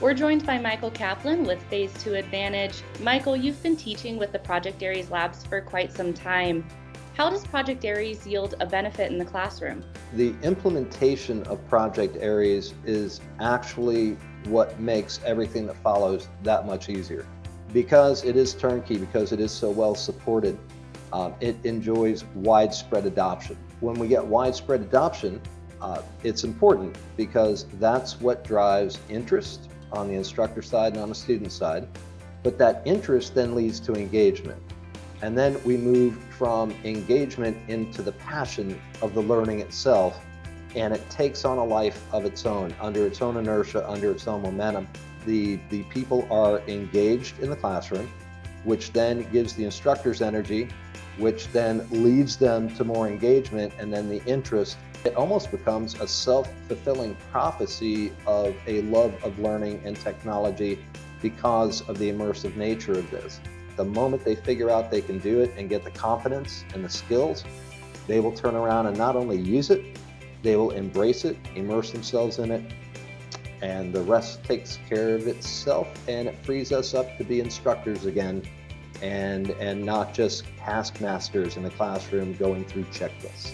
We're joined by Michael Kaplan with Phase 2 Advantage. Michael, you've been teaching with the Project Aries labs for quite some time. How does Project Aries yield a benefit in the classroom? The implementation of Project Aries is actually what makes everything that follows that much easier. Because it is turnkey, because it is so well supported, it enjoys widespread adoption. When we get widespread adoption, it's important because that's what drives interest on the instructor side and on the student side. But that interest then leads to engagement. And then we move from engagement into the passion of the learning itself, and it takes on a life of its own, under its own inertia, under its own momentum. The people are engaged in the classroom, which then gives the instructors energy, which then leads them to more engagement, and then the interest. It almost becomes a self-fulfilling prophecy of a love of learning and technology because of the immersive nature of this. The moment they figure out they can do it and get the confidence and the skills, they will turn around and not only use it, they will embrace it, immerse themselves in it, and the rest takes care of itself, and it frees us up to be instructors again and not just taskmasters in the classroom going through checklists.